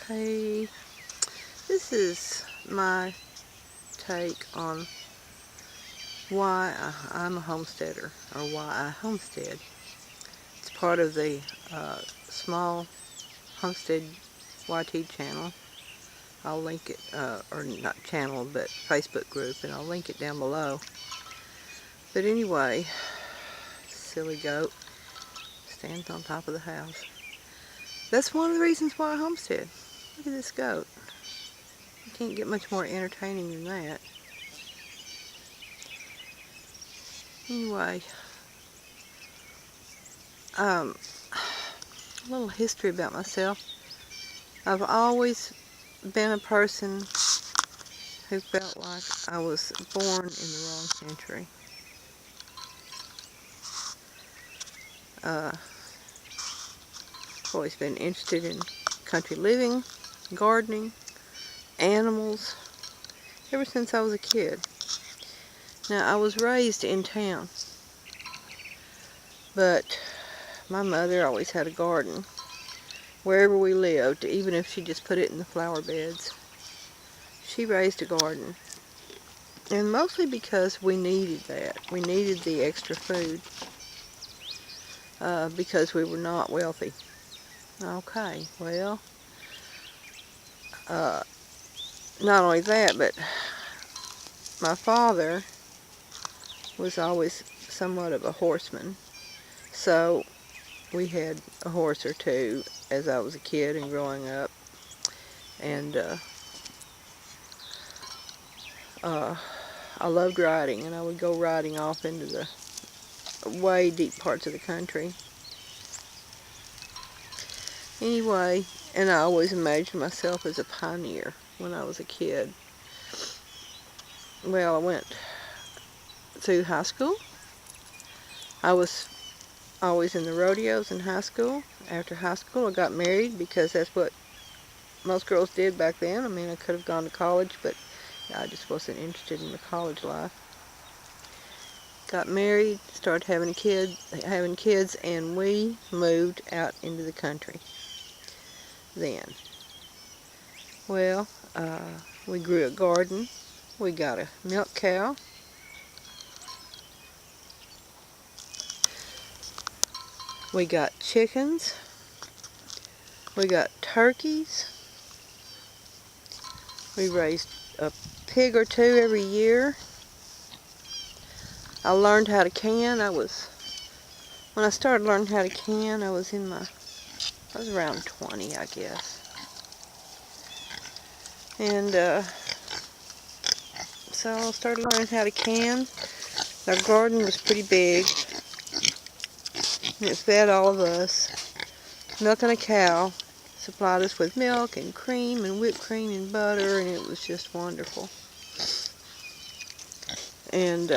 Hey, this is my take on why I'm a homesteader, or why I homestead. It's part of the small Homestead YT channel. I'll link it, or not channel, but Facebook group, and I'll link it down below. But anyway, silly goat stands on top of the house. That's one of the reasons why I homestead. Look at this goat. You can't get much more entertaining than that. Anyway, a little history about myself. I've always been a person who felt like I was born in the wrong century. I've always been interested in country living, gardening, animals, ever since I was a kid. Now, I was raised in town, but my mother always had a garden wherever we lived, even if she just put it in the flower beds. She raised a garden, and mostly because we needed that. We needed the extra food because we were not wealthy. Okay, well, not only that, but my father was always somewhat of a horseman, so we had a horse or two as I was a kid and growing up, and I loved riding, and I would go riding off into the way deep parts of the country. Anyway, and I always imagined myself as a pioneer when I was a kid. Well, I went through high school. I was always in the rodeos in high school. After high school, I got married because that's what most girls did back then. I mean, I could have gone to college, but I just wasn't interested in the college life. Got married, started having kids, and we moved out into the country then. Well, we grew a garden. We got a milk cow. We got chickens. We got turkeys. We raised a pig or two every year. I learned how to can. When I started learning how to can, I was around 20, I guess. And so I started learning how to can. Our garden was pretty big. And it fed all of us. Milking a cow supplied us with milk and cream and whipped cream and butter, and it was just wonderful. And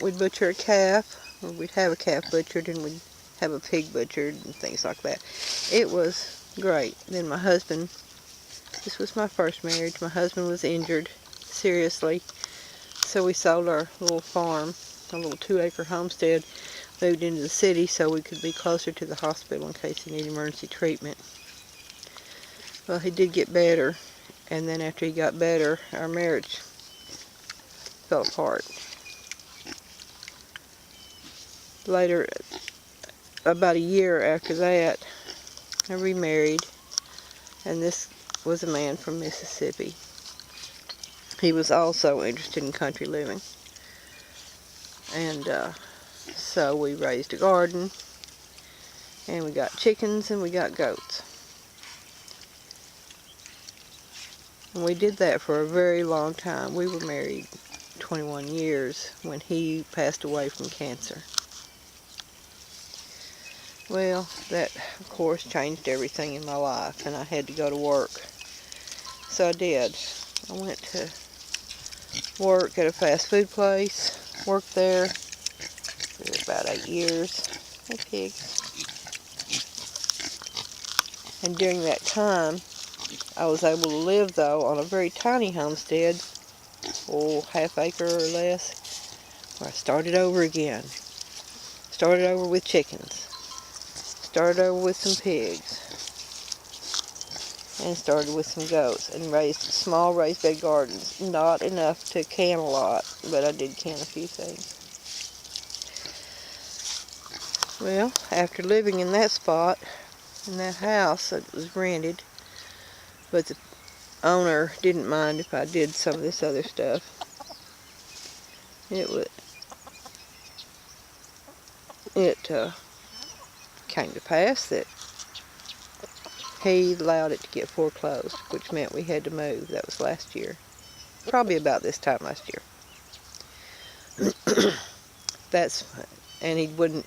we'd butcher a calf, or we'd have a calf butchered, and we'd have a pig butchered and things like that. It was great. Then my husband, this was my first marriage, my husband was injured seriously, so we sold our little farm, a little 2-acre homestead, moved into the city so we could be closer to the hospital in case he needed emergency treatment. Well, he did get better, and then after he got better, our marriage fell apart. Later, about a year after that, I remarried, and this was a man from Mississippi. He was also interested in country living, and so we raised a garden, and we got chickens, and we got goats. And we did that for a very long time. We were married 21 years when he passed away from cancer. Well, that, of course, changed everything in my life, and I had to go to work. So I did. I went to work at a fast food place, worked there for about 8 years. Hey, pigs. And during that time, I was able to live, though, on a very tiny homestead, half-acre or less, where I started over again. Started over with chickens. Started over with some pigs. and started with some goats and raised small raised bed gardens. Not enough to can a lot, but I did can a few things. Well, after living in that spot, in that house that was rented, but the owner didn't mind if I did some of this other stuff, it came to pass that he allowed it to get foreclosed, which meant we had to move. That was last year. Probably about this time last year. And he wouldn't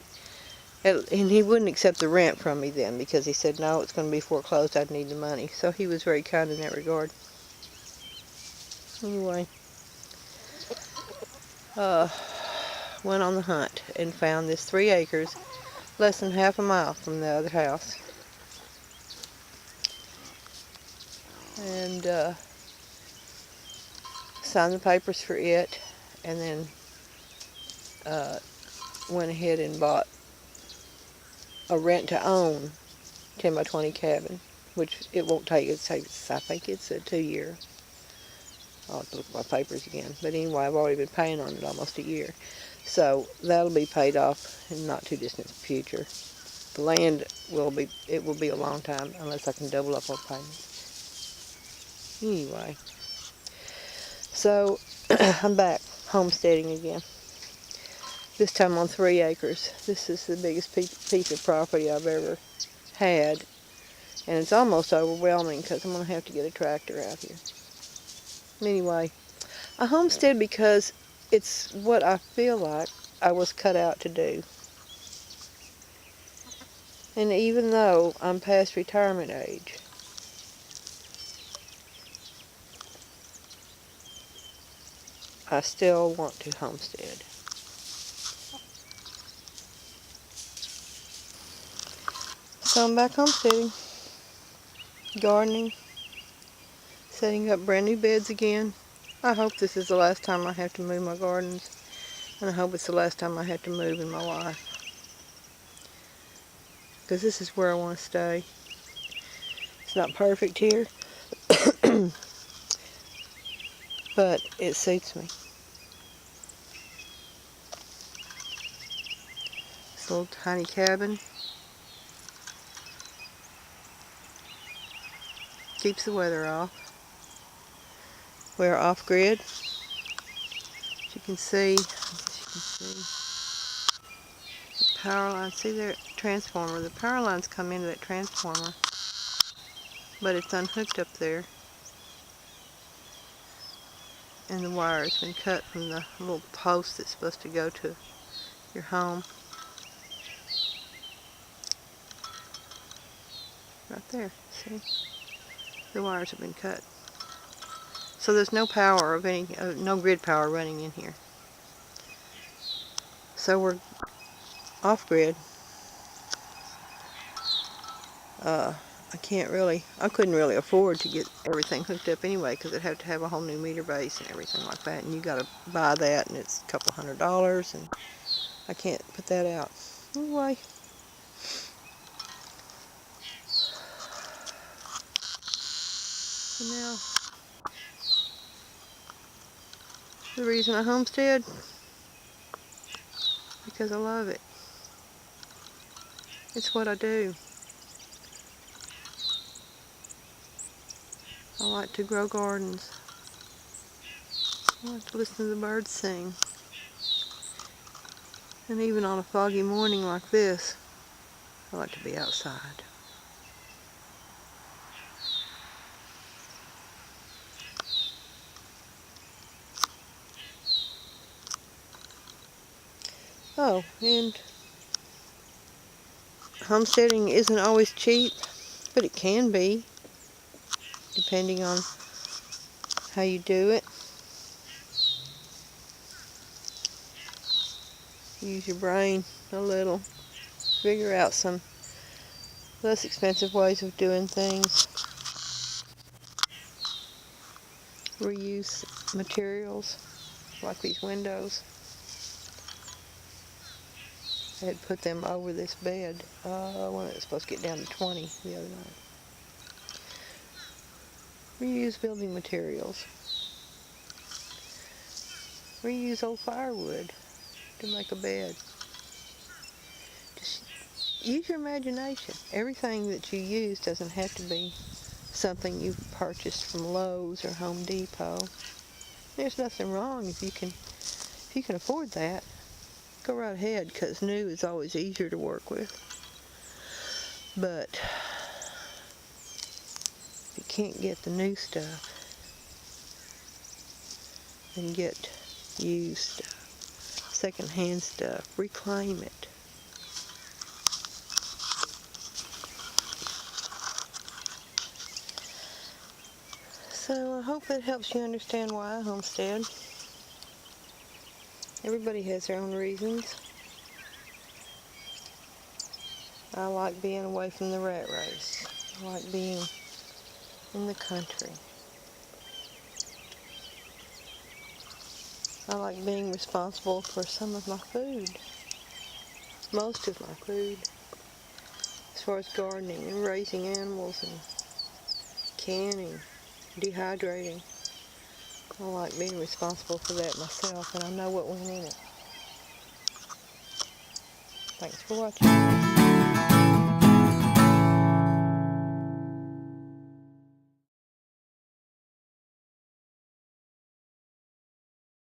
accept the rent from me then, because he said, no, it's going to be foreclosed, I'd need the money. So he was very kind in that regard. Anyway, went on the hunt and found this 3 acres, less than half a mile from the other house. And signed the papers for it, and then went ahead and bought a rent-to-own 10 by 20 cabin, which it won't take. I think it's a 2-year. I'll have to look at my papers again. But anyway, I've already been paying on it almost a year. So that'll be paid off in not too distant future. The land will be a long time unless I can double up on payments. Anyway, so I'm back homesteading again. This time on 3 acres. This is the biggest piece of property I've ever had. And it's almost overwhelming because I'm going to have to get a tractor out here. Anyway, I homestead because it's what I feel like I was cut out to do. And even though I'm past retirement age, I still want to homestead. So I'm back homesteading, gardening, setting up brand new beds again. I hope this is the last time I have to move my gardens, and I hope it's the last time I have to move in my life, because this is where I want to stay. It's not perfect here, but it suits me. This little tiny cabin keeps the weather off. We're off-grid. As you can see, the power line. See there, transformer. The power lines come into that transformer, but it's unhooked up there, and the wire has been cut from the little post that's supposed to go to your home. Right there, see? The wires have been cut. So there's no power of any, no grid power running in here. So we're off-grid. I couldn't really afford to get everything hooked up anyway, because it'd have to have a whole new meter base and everything like that, and you gotta buy that, and it's a couple $100, and I can't put that out. Anyway. So now, the reason I homestead, because I love it. It's what I do. I like to grow gardens. I like to listen to the birds sing. And even on a foggy morning like this, I like to be outside. Oh, and homesteading isn't always cheap, but it can be, depending on how you do it. Use your brain a little. Figure out some less expensive ways of doing things. Reuse materials, like these windows. I had put them over this bed when it was supposed to get down to 20 the other night. Reuse building materials. Reuse old firewood to make a bed. Just use your imagination. Everything that you use doesn't have to be something you've purchased from Lowe's or Home Depot. There's nothing wrong if you can afford that. Go right ahead, because new is always easier to work with. But if you can't get the new stuff, then get used stuff, secondhand stuff, reclaim it. So I hope that helps you understand why I homestead. Everybody has their own reasons. I like being away from the rat race. I like being in the country. I like being responsible for some of my food. Most of my food. As far as gardening and raising animals and canning, dehydrating. I like being responsible for that myself, and I know what went in it. Thanks for watching.